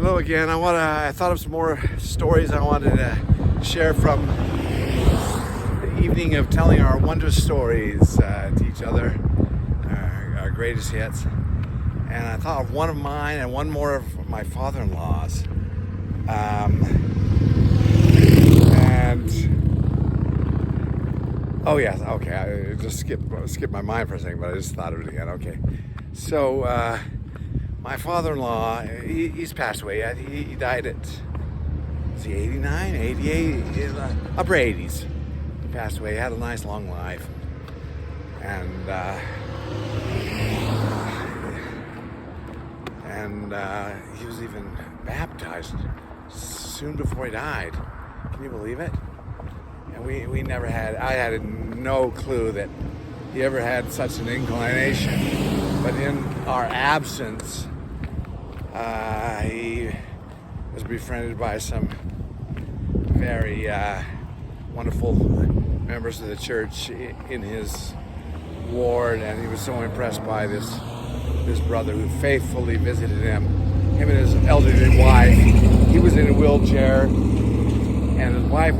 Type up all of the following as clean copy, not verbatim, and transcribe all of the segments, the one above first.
Hello again. I thought of some more stories I wanted to share from the evening of telling our wondrous stories to each other, our greatest hits. And I thought of one of mine and one more of my father-in-law's. Oh yes, okay. I just skipped my mind for a second, but I just thought of it again. Okay, so my father-in-law, he's passed away. He died at, was he 89, 88, upper 80s. He passed away. He had a nice long life, and he was even baptized soon before he died. Can you believe it? And we never had, I had no clue that he ever had such an inclination. But in our absence, he was befriended by some very wonderful members of the church in his ward, and he was so impressed by this brother who faithfully visited him and his elderly wife. He was in a wheelchair, and his wife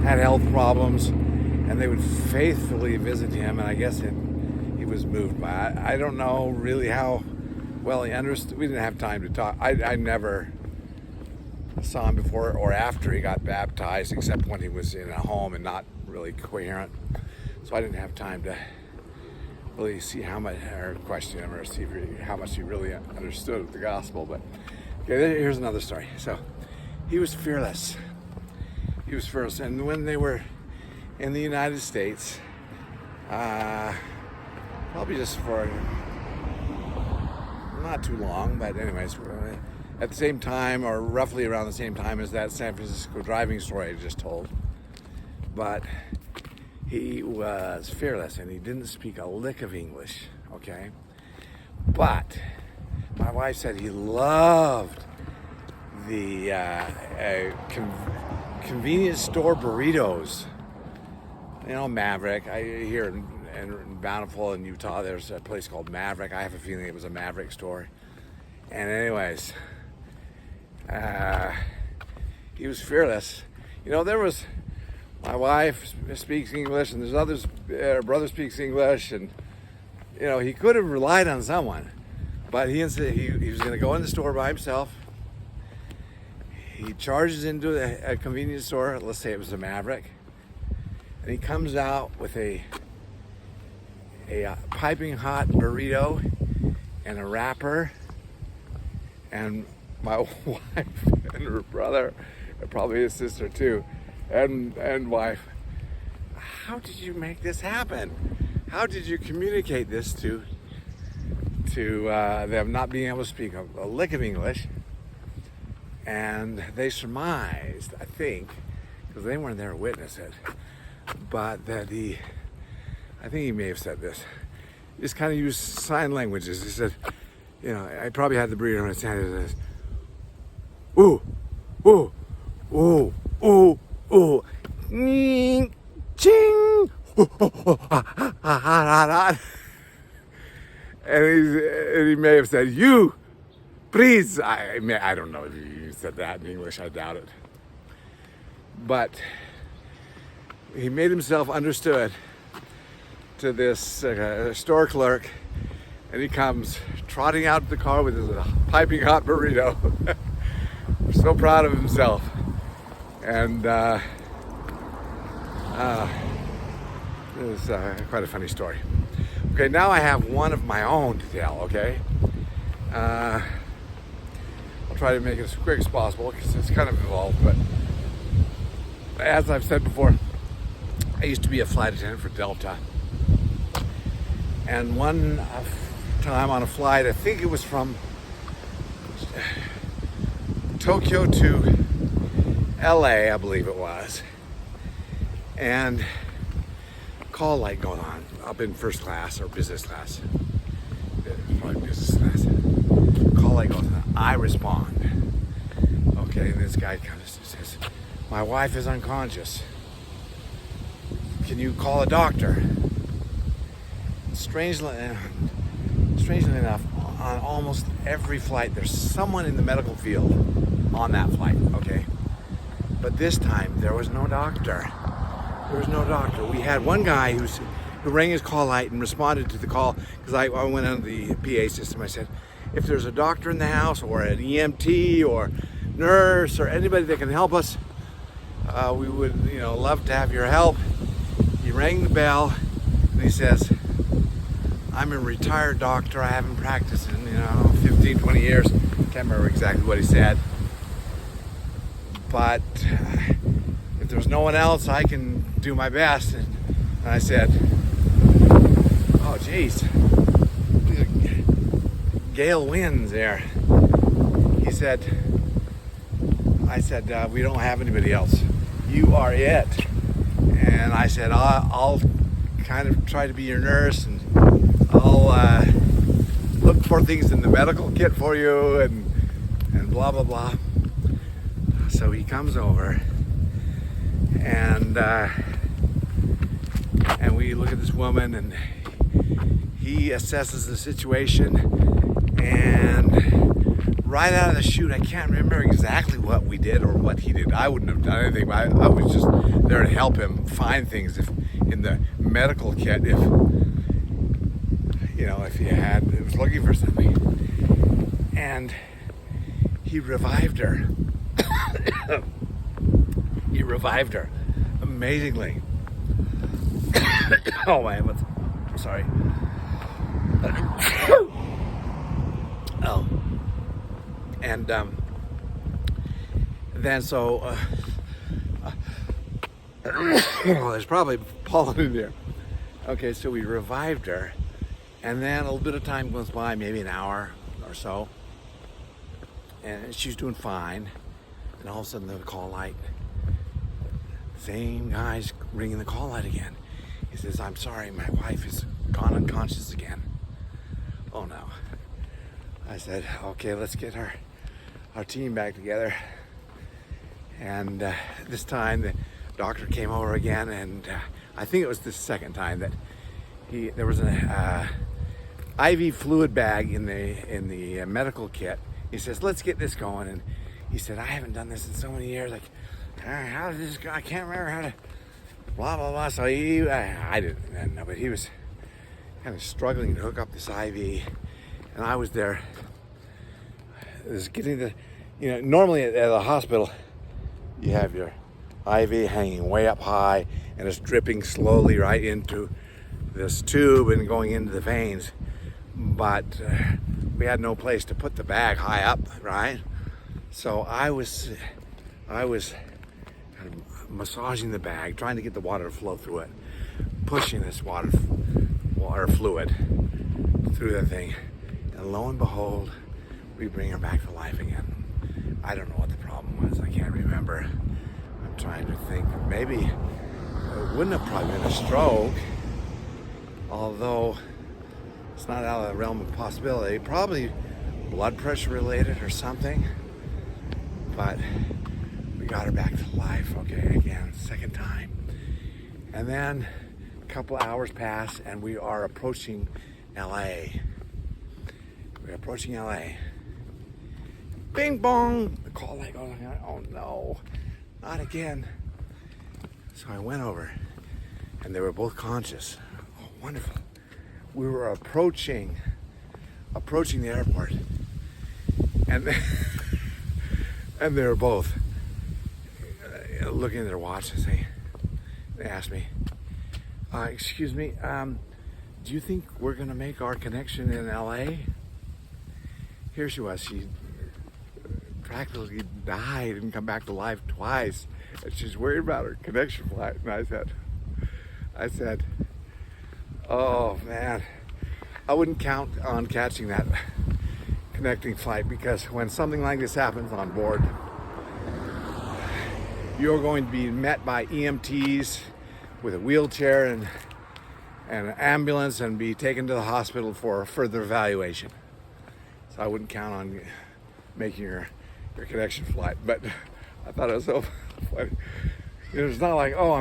had health problems, and they would faithfully visit him, and I guess he was moved by it. I don't know really how well he understood. We didn't have time to talk. I never saw him before or after he got baptized, except when he was in a home and not really coherent. So I didn't have time to really see how much, or question him, or see how much he really understood of the gospel. But okay, here's another story. So he was fearless. He was fearless, and when they were in the United States, probably just for not too long, but anyways, at the same time, or roughly around the same time as that San Francisco driving story I just told. But he was fearless, and he didn't speak a lick of English, okay? But my wife said he loved the convenience store burritos. You know, Maverick. I hear in Bountiful in Utah, there's a place called Maverick. I have a feeling it was a Maverick store. And anyways, he was fearless. You know, my wife speaks English, and there's others, her brother speaks English, and, you know, he could have relied on someone, but he was going to go in the store by himself. He charges into a convenience store, let's say it was a Maverick, and he comes out with a piping hot burrito and a wrapper, and my wife and her brother, and probably his sister too, and wife, how did you make this happen? How did you communicate this to them not being able to speak a lick of English? And they surmised, I think, because they weren't there to witness it, but that I think he may have said this, he just kind of used sign languages. He said, you know, I probably had the burrito in his hand, and says, ooh, ooh, ooh, ooh, ooh, ching, ching, and he may have said, you, please. I don't know if he said that in English. I doubt it. But he made himself understood to this store clerk, and he comes trotting out of the car with his piping hot burrito. So proud of himself. And it was quite a funny story. Okay, now I have one of my own to tell, okay? I'll try to make it as quick as possible because it's kind of involved, but as I've said before, I used to be a flight attendant for Delta. And one time on a flight, I think it was from Tokyo to LA, I believe it was, and call light going on up in first class or business class. Probably business class. Call light goes on. I respond. Okay, and this guy comes and says, my wife is unconscious. Can you call a doctor? Strangely enough, on almost every flight, there's someone in the medical field on that flight, okay? But this time, there was no doctor. There was no doctor. We had one guy who rang his call light and responded to the call, because I went on the PA system. I said, if there's a doctor in the house, or an EMT, or nurse, or anybody that can help us, we would, love to have your help. He rang the bell, and he says, I'm a retired doctor. I haven't practiced in, 15, 20 years. Can't remember exactly what he said. But if there's no one else, I can do my best. And I said, oh, geez. Gale winds there. I said, we don't have anybody else. You are it. And I said, I'll kind of try to be your nurse, and I'll look for things in the medical kit for you, and blah, blah, blah. So he comes over, and we look at this woman, and he assesses the situation, and right out of the chute, I can't remember exactly what we did or what he did. I wouldn't have done anything, but I was just there to help him find things if in the medical kit, if he was looking for something. And he revived her. He revived her amazingly. Oh man, I'm sorry. Oh, and then so there's probably pollen in there. Okay, so we revived her, and then a little bit of time goes by, maybe an hour or so, and she's doing fine. And all of a sudden, the call light, same guy's ringing the call light again. He says, I'm sorry, my wife is gone unconscious again. Oh no. I said, okay, let's get our team back together. And this time the doctor came over again, and I think it was the second time that there was an IV fluid bag in the medical kit. He says, let's get this going. And he said, I haven't done this in so many years. Like, how did this go? I can't remember how to, blah, blah, blah. So I didn't know, but he was kind of struggling to hook up this IV. And I was there. It was getting normally at a hospital, you have your IV hanging way up high, and it's dripping slowly right into this tube and going into the veins. But we had no place to put the bag high up, right? So I was kind of massaging the bag, trying to get the water to flow through it, pushing this water fluid through the thing, and lo and behold, we bring her back to life again. I don't know what the problem was. I can't remember. I'm trying to think. Maybe it wouldn't have probably been a stroke, although it's not out of the realm of possibility. Probably blood pressure related or something. But we got her back to life, okay, again, second time. And then a couple hours pass, and we are approaching LA. We're approaching LA. Bing bong! The call light goes on. Oh no, not again. So I went over, and they were both conscious. Oh, wonderful. We were approaching the airport, and and they were both looking at their watches. They asked me, excuse me, do you think we're going to make our connection in LA? Here she was. She practically died and come back to life twice. And she's worried about her connection flight. And I said, oh man, I wouldn't count on catching that connecting flight, because when something like this happens on board, you're going to be met by EMTs with a wheelchair and an ambulance, and be taken to the hospital for further evaluation. So I wouldn't count on making your connection flight. But I thought it was so funny. It's not like, oh,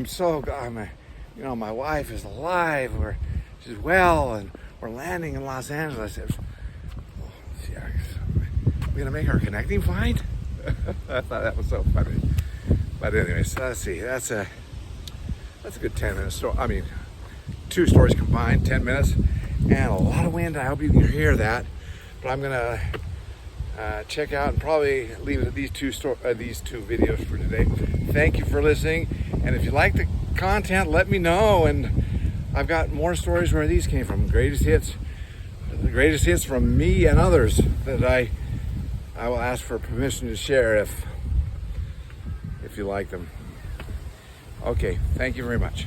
my wife is alive, or she's well, and we're landing in Los Angeles. we're gonna make our connecting find. I thought that was so funny. But anyways, let's see. That's a good 10-minute story. I mean, 2 stories combined, 10 minutes, and a lot of wind. I hope you can hear that. But I'm gonna check out and probably leave it at these two videos for today. Thank you for listening, and if you like the content, let me know. And I've got more stories where these came from. The greatest hits from me and others that I will ask for permission to share if you like them. Okay, thank you very much.